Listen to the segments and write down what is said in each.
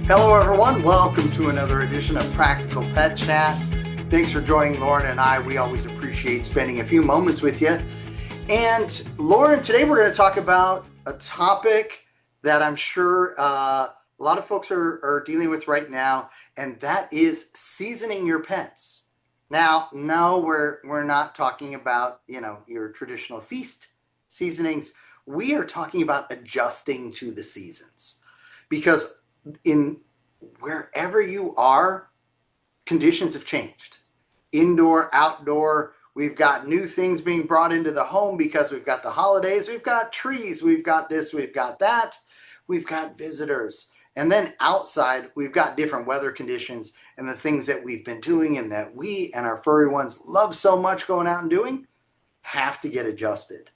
Hello, everyone. Welcome to another edition of Practical Pet Chat. Thanks for joining Lorin and I. We always appreciate spending a few moments with you. And Lorin, today we're going to talk about a topic that I'm sure a lot of folks are dealing with right now, and that is seasoning your pets. Now, no, we're not talking about, your traditional feast seasonings. We are talking about adjusting to the seasons because in wherever you are, conditions have changed. Indoor, outdoor, we've got new things being brought into the home because we've got the holidays, we've got trees, we've got this, we've got that, we've got visitors. And then outside, we've got different weather conditions and the things that we've been doing and that we and our furry ones love so much going out and doing have to get adjusted.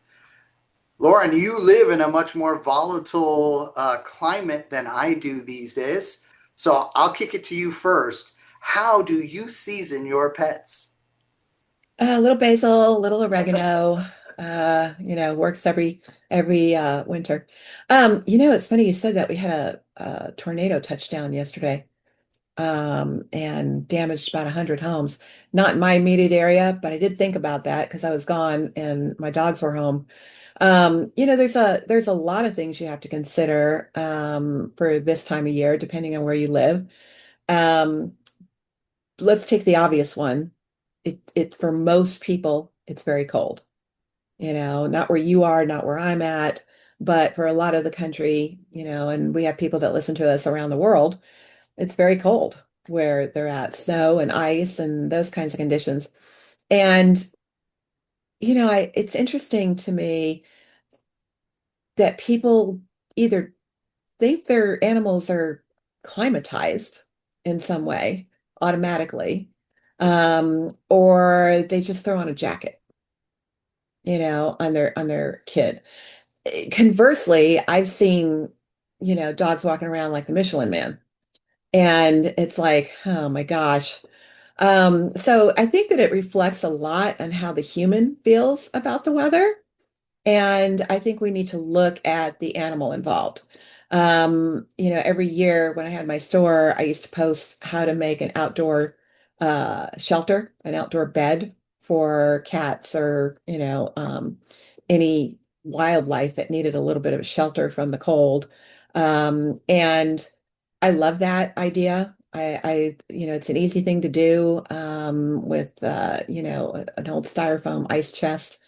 Lorin, you live in a much more volatile climate than I do these days. So I'll kick it to you first. How do you season your pets? A little basil, a little oregano, works every winter. It's funny you said that. We had a tornado touchdown yesterday, and damaged about 100 homes. Not in my immediate area, but I did think about that because I was gone and my dogs were home. There's a lot of things you have to consider for this time of year, depending on where you live. Um, let's take the obvious one. It for most people, it's very cold. Not where you are, not where I'm at, but for a lot of the country, and we have people that listen to us around the world, it's very cold where they're at, snow and ice and those kinds of conditions. And, it's interesting to me that people either think their animals are climatized in some way automatically, or they just throw on a jacket, on their kid. Conversely, I've seen, dogs walking around like the Michelin Man. And it's like, oh my gosh. So I think that it reflects a lot on how the human feels about the weather. And I think we need to look at the animal involved. Every year when I had my store, I used to post how to make an outdoor shelter, an outdoor bed for cats or, any wildlife that needed a little bit of a shelter from the cold. And I love that idea. It's an easy thing to do with, an old styrofoam ice chest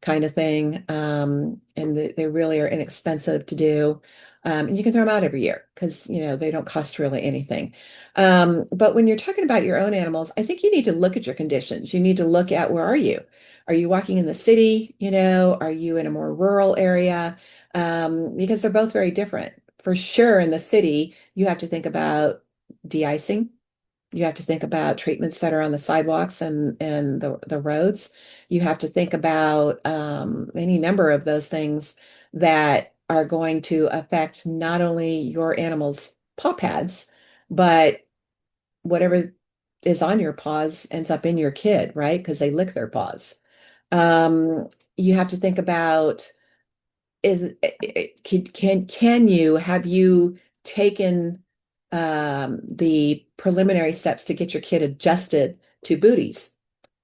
kind of thing. And they really are inexpensive to do. And you can throw them out every year because, they don't cost really anything. But when you're talking about your own animals, I think you need to look at your conditions. You need to look at where are you? Are you walking in the city? Are you in a more rural area? Because they're both very different. For sure, in the city, you have to think about de-icing. You have to think about treatments that are on the sidewalks and the roads. You have to think about any number of those things that are going to affect not only your animal's paw pads, but whatever is on your paws ends up in your kid, right? Because they lick their paws. You have to think about is can you have you taken the preliminary steps to get your kid adjusted to booties?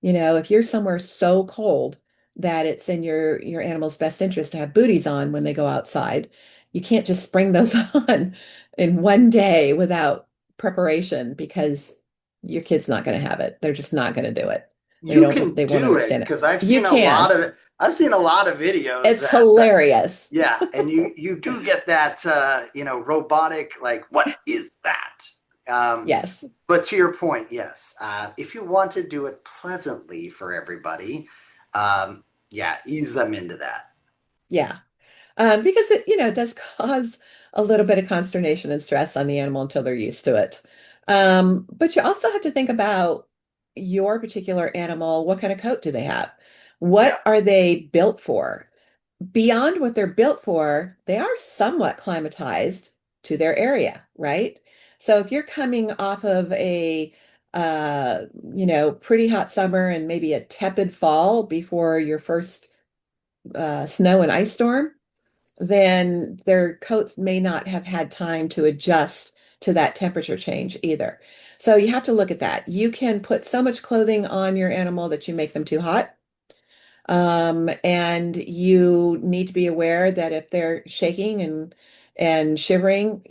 If you're somewhere so cold that it's in your animal's best interest to have booties on when they go outside, you can't just spring those on in one day without preparation because your kid's not going to have it. They're just not going to do it. You can They won't do it understand it. because I've You seen a lot can. of it. I've seen a lot of videos It's that hilarious. yeah, and you do get that robotic like what is that? Um, Yes. but to your point, yes, if you want to do it pleasantly for everybody, yeah, ease them into that. Yeah. Because it does cause a little bit of consternation and stress on the animal until they're used to it. But you also have to think about your particular animal. What kind of coat do they have? Yeah. What are they built for? Beyond what they're built for, they are somewhat climatized to their area, right? So if you're coming off of a pretty hot summer and maybe a tepid fall before your first snow and ice storm, then their coats may not have had time to adjust to that temperature change either. So you have to look at that. You can put so much clothing on your animal that you make them too hot. And you need to be aware that if they're shaking and shivering,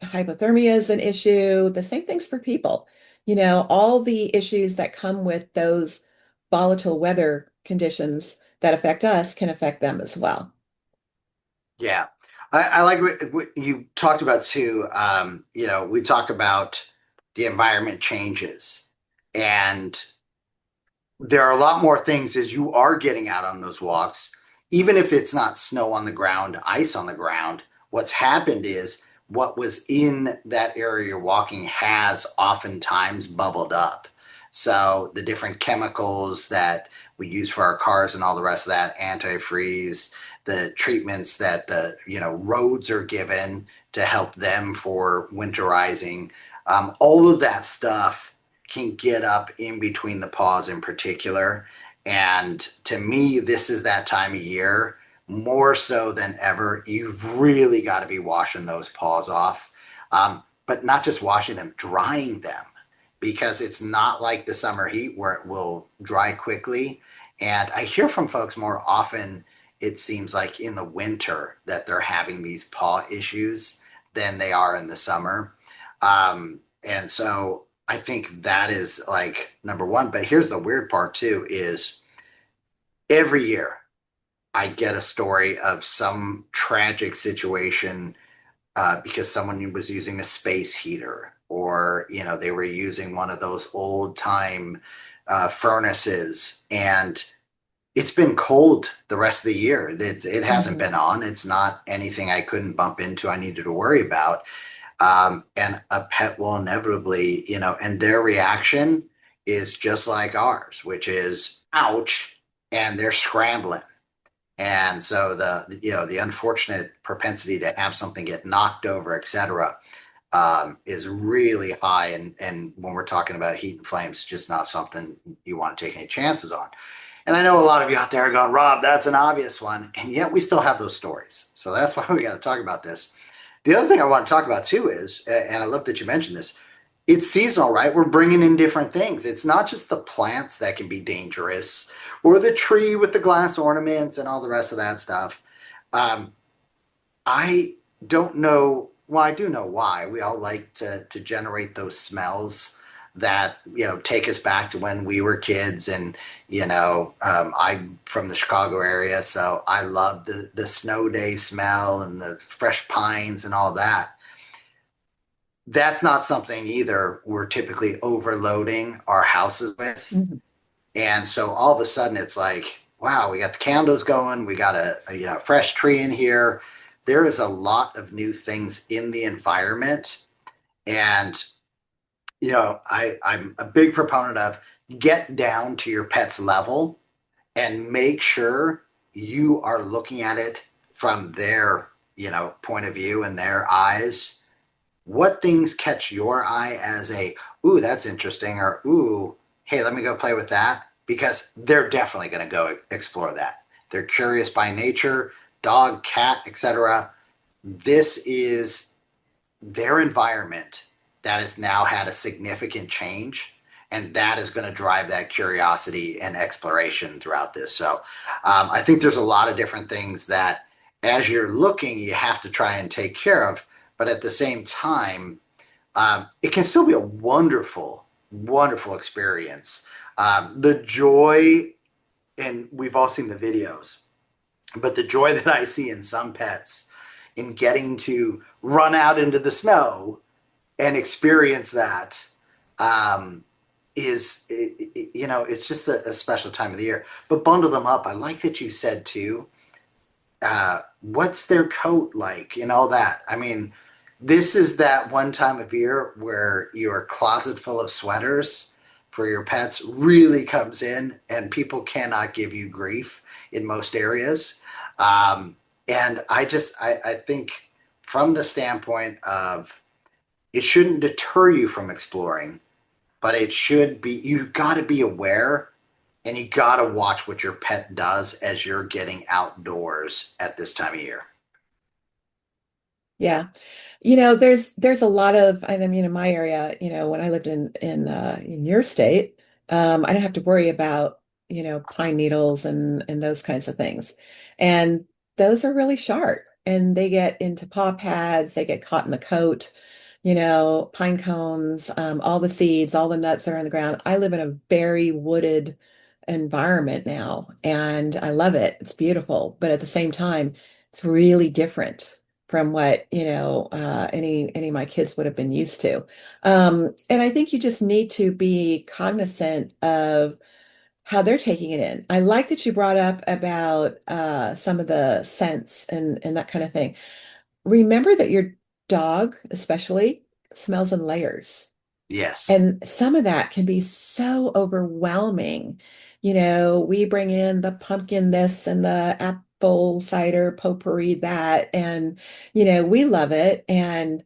hypothermia is an issue. The same thing's for people. All the issues that come with those volatile weather conditions that affect us can affect them as well. Yeah. I like what you talked about too. We talk about the environment changes, and there are a lot more things as you are getting out on those walks, even if it's not snow on the ground, ice on the ground. What's happened is what was in that area you're walking has oftentimes bubbled up. So the different chemicals that we use for our cars and all the rest of that, antifreeze, the treatments that the roads are given to help them for winterizing, all of that stuff can get up in between the paws in particular. And to me, this is that time of year, more so than ever. You've really got to be washing those paws off. But not just washing them, drying them, because it's not like the summer heat where it will dry quickly. And I hear from folks more often, it seems like in the winter that they're having these paw issues than they are in the summer. And so I think that is like number one. But here's the weird part too is every year I get a story of some tragic situation because someone was using a space heater, or they were using one of those old time furnaces, and it's been cold the rest of the year. It hasn't Mhm. been on. It's not anything I couldn't bump into, I needed to worry about. And a pet will inevitably, and their reaction is just like ours, which is ouch, and they're scrambling. And so the unfortunate propensity to have something get knocked over, et cetera, is really high. And when we're talking about heat and flames, just not something you want to take any chances on. And I know a lot of you out there are going, Rob, that's an obvious one. And yet we still have those stories. So that's why we got to talk about this. The other thing I want to talk about too is, and I love that you mentioned this, it's seasonal, right? We're bringing in different things. It's not just the plants that can be dangerous or the tree with the glass ornaments and all the rest of that stuff. Um, I don't know. Well, I do know why. We all like to generate those smells that take us back to when we were kids. And I'm from the Chicago area, so I love the snow day smell and the fresh pines and all that. That's not something either we're typically overloading our houses with. Mhm. And so all of a sudden it's like, wow, we got the candles going, we got a fresh tree in here. There is a lot of new things in the environment. And I'm a big proponent of get down to your pet's level and make sure you are looking at it from their point of view and their eyes. What things catch your eye as a, ooh, that's interesting, or ooh, hey, let me go play with that? Because they're definitely going to go explore that. They're curious by nature, dog, cat, etc. This is their environment that has now had a significant change, and that is going to drive that curiosity and exploration throughout this. So I think there's a lot of different things that as you're looking you have to try and take care of, but at the same time it can still be a wonderful wonderful experience. The joy, and we've all seen the videos, but the joy that I see in some pets in getting to run out into the snow and experience that um, is, it's just a special time of the year. But bundle them up. I like that you said too, what's their coat like and all that. I mean, this is that one time of year where your closet full of sweaters for your pets really comes in, and people cannot give you grief in most areas. Um, and I think from the standpoint of it shouldn't deter you from exploring, but it should be, you got to be aware and you got to watch what your pet does as you're getting outdoors at this time of year. Yeah. There's a lot of, I mean, in my area, when I lived in your state, I didn't have to worry about, pine needles and those kinds of things. And those are really sharp and they get into paw pads, they get caught in the coat, pine cones, all the seeds, all the nuts that are on the ground. I live in a very wooded environment now and I love it. It's beautiful, but at the same time, it's really different from what, any of my kids would have been used to. And I think you just need to be cognizant of how they're taking it in. I like that you brought up about some of the scents and that kind of thing. Remember that your dog, especially, smells in layers. Yes. And some of that can be so overwhelming. We bring in the pumpkin this and the apple cider potpourri that, and, we love it. And,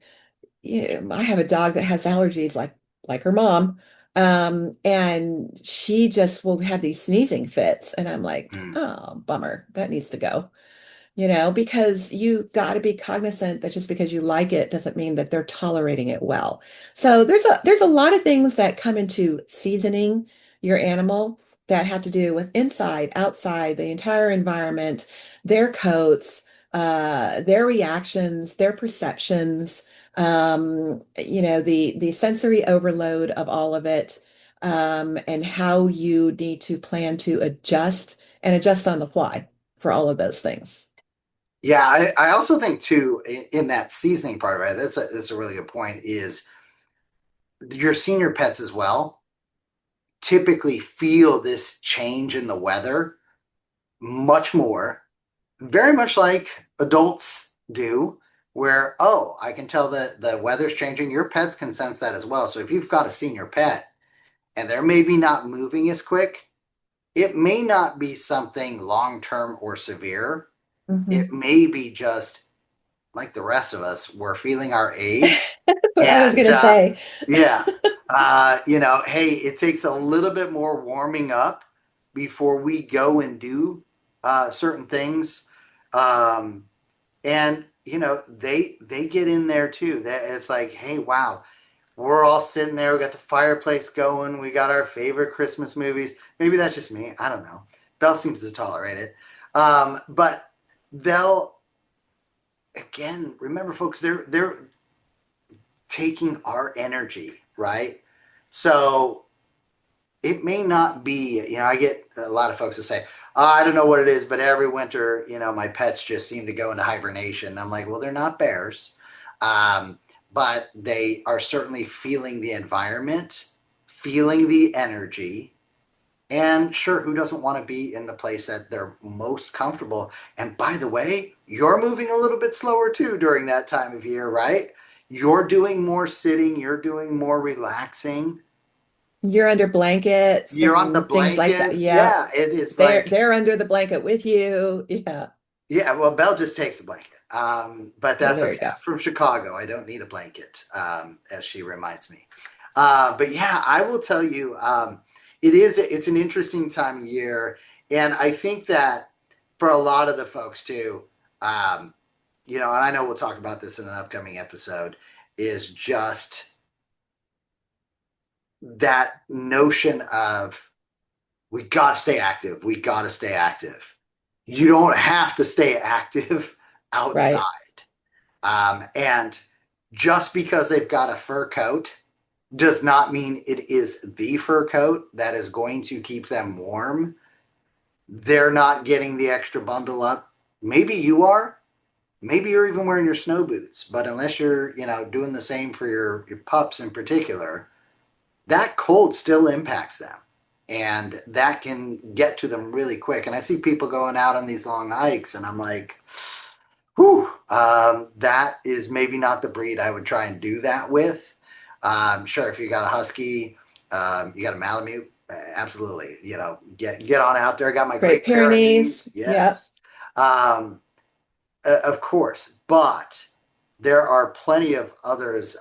I have a dog that has allergies like her mom. And she just will have these sneezing fits. And I'm like, Mm. oh, bummer. That needs to go. Because you got to be cognizant that just because you like it doesn't mean that they're tolerating it well. So there's a lot of things that come into seasoning your animal that have to do with inside, outside, the entire environment, their coats, their reactions, their perceptions, the sensory overload of all of it, and how you need to plan to adjust and adjust on the fly for all of those things. Yeah, I also think too in that seasoning part of it, that's a really good point, is your senior pets as well typically feel this change in the weather much more, very much like adults do, where, oh, I can tell that the weather's changing. Your pets can sense that as well. So if you've got a senior pet and they're maybe not moving as quick, it may not be something long term or severe. It Mhm. may be just like the rest of us, we're feeling our age. That's what I was And gonna say. yeah, hey, it takes a little bit more warming up before we go and do certain things. Um, and they get in there too. That it's like, hey, wow, we're all sitting there. We got the fireplace going. We got our favorite Christmas movies. Maybe that's just me. I don't know. Belle seems to tolerate it. But they'll again remember, folks. They're taking our energy, right? So it may not be, I get a lot of folks that say, oh, I don't know what it is, but every winter, my pets just seem to go into hibernation. I'm like, well, they're not bears. Um, but they are certainly feeling the environment, feeling the energy. And sure, who doesn't want to be in the place that they're most comfortable? And by the way, you're moving a little bit slower too during that time of year, right? You're doing more sitting, you're doing more relaxing. You're under blankets You're on the and things like that. blankets. Yeah. Yeah, it is They're like, they're under the blanket with you. Yeah. yeah, well, Belle just takes the blanket. But Well, that's there okay. you go. I'm from Chicago. I don't need a blanket, as she reminds me. But yeah, I will tell you, it's an interesting time of year. And I think that for a lot of the folks too, um, and I know we'll talk about this in an upcoming episode, is just that notion of we got to stay active. We got to stay active. You don't have to stay active outside. Right. And just because they've got a fur coat does not mean it is the fur coat that is going to keep them warm. They're not getting the extra bundle up. Maybe you are. Maybe you're even wearing your snow boots. But unless you're, doing the same for your pups in particular, that cold still impacts them. And that can get to them really quick. And I see people going out on these long hikes, and I'm like, whew, that is maybe not the breed I would try and do that with. Sure, if you got a husky, you got a Malamute, absolutely. Get on out there. I got my Great Great Pyrenees, Pyrenees. Yep. yes, of course. But there are plenty of others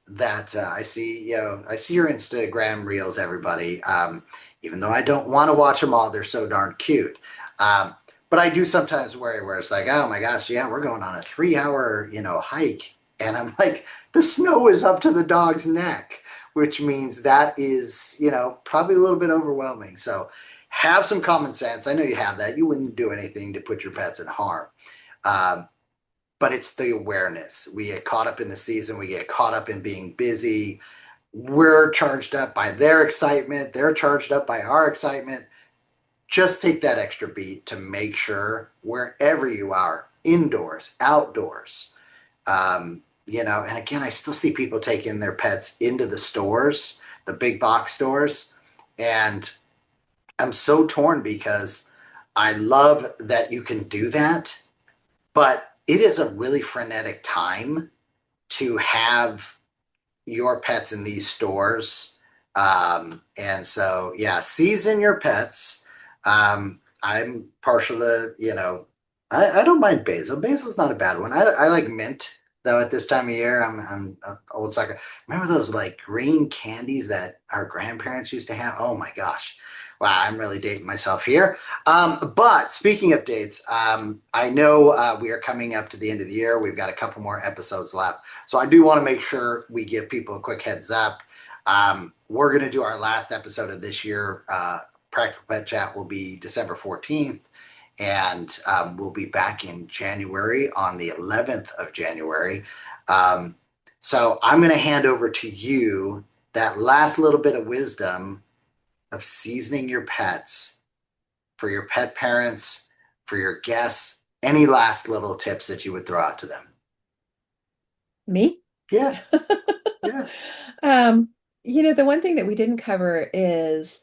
that I see. I see your Instagram reels, everybody. Even though I don't want to watch them all, they're so darn cute. Um, But I do sometimes worry where it's like, oh my gosh, yeah, we're going on a 3 hour, hike. And I'm like, the snow is up to the dog's neck, which means that is, probably a little bit overwhelming. So have some common sense. I know you have that. You wouldn't do anything to put your pets in harm. Um, but it's the awareness. We get caught up in the season, we get caught up in being busy. We're charged up by their excitement, they're charged up by our excitement. Just take that extra beat to make sure wherever you are, indoors, outdoors, and again, I still see people taking their pets into the stores, the big box stores, and I'm so torn because I love that you can do that, but it is a really frenetic time to have your pets in these stores. And so, yeah, season your pets. I'm partial to, I don't mind basil. Basil's not a bad one. I like mint though at this time of year. I'm an old sucker. Remember those like green candies that our grandparents used to have? Oh my gosh. Wow, I'm really dating myself here. But speaking of dates, I know we are coming up to the end of the year. We've got a couple more episodes left. So I do want to make sure we give people a quick heads up. We're going to do our last episode of this year. Practical Pet Chat will be December 14th. And we'll be back in January on the 11th of January. So I'm going to hand over to you that last little bit of wisdom of seasoning your pets for your pet parents, for your guests. Any last little tips that you would throw out to them? Me? Yeah, yeah. The one thing that we didn't cover is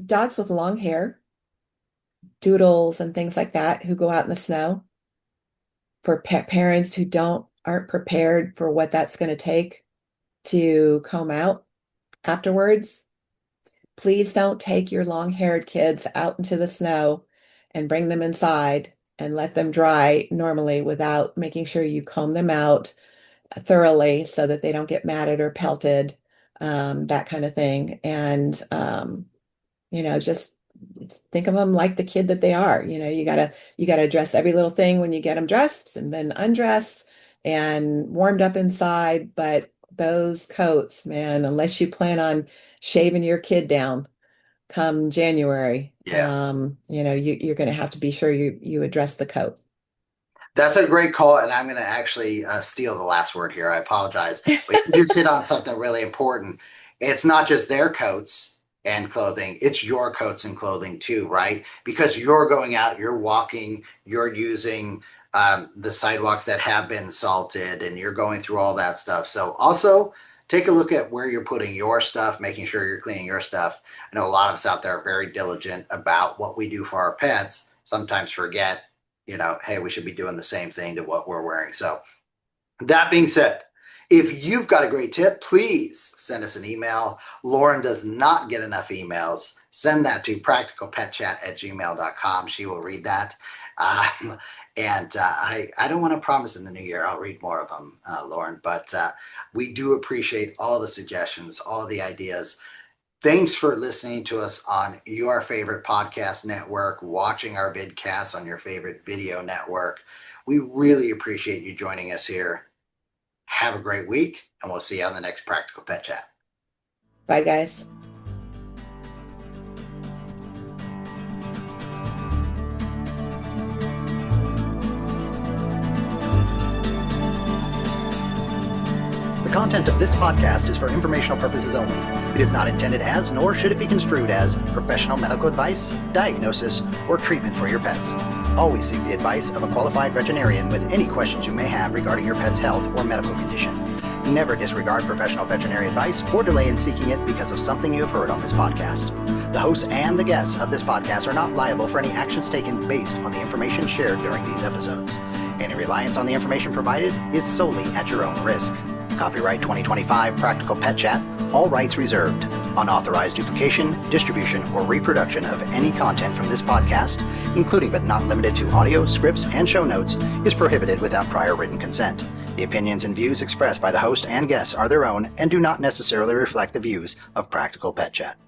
dogs with long hair, doodles and things like that who go out in the snow. For pet parents who aren't prepared for what that's going to take to comb out afterwards, please don't take your long-haired kids out into the snow and bring them inside and let them dry normally without making sure you comb them out thoroughly so that they don't get matted or pelted, that kind of thing. And just think of them like the kid that they are. You gotta address every little thing when you get them dressed and then undressed and warmed up inside. But those coats, man, unless you plan on shaving your kid down come January, Yeah. you're going to have to be sure you address the coat. That's a great call, and I'm going to actually steal the last word here. I apologize, but you just hit on something really important. It's not just their coats and clothing, it's your coats and clothing too, right? Because you're going out, you're walking, you're using the sidewalks that have been salted, and you're going through all that stuff. So also take a look at where you're putting your stuff, making sure you're cleaning your stuff. I know a lot of us out there are very diligent about what we do for our pets, sometimes forget hey, we should be doing the same thing to what we're wearing. So that being said, if you've got a great tip, please send us an email. Lorin does not get enough emails. Send that to practicalpetchat@gmail.com. She will read that. And I don't want to promise in the new year I'll read more of them, Lorin, but we do appreciate all the suggestions, all the ideas. Thanks for listening to us on your favorite podcast network, watching our vidcasts on your favorite video network. We really appreciate you joining us here. Have a great week, and we'll see you on the next Practical Pet Chat. Bye, guys. The content of this podcast is for informational purposes only. It is not intended as, nor should it be construed as, professional medical advice, diagnosis, or treatment for your pets. Always seek the advice of a qualified veterinarian with any questions you may have regarding your pet's health or medical condition. Never disregard professional veterinary advice or delay in seeking it because of something you have heard on this podcast. The hosts and the guests of this podcast are not liable for any actions taken based on the information shared during these episodes. Any reliance on the information provided is solely at your own risk. Copyright 2025 Practical Pet Chat, all rights reserved. Unauthorized duplication, distribution, or reproduction of any content from this podcast, including but not limited to audio, scripts, and show notes, is prohibited without prior written consent. The opinions and views expressed by the host and guests are their own and do not necessarily reflect the views of Practical Pet Chat.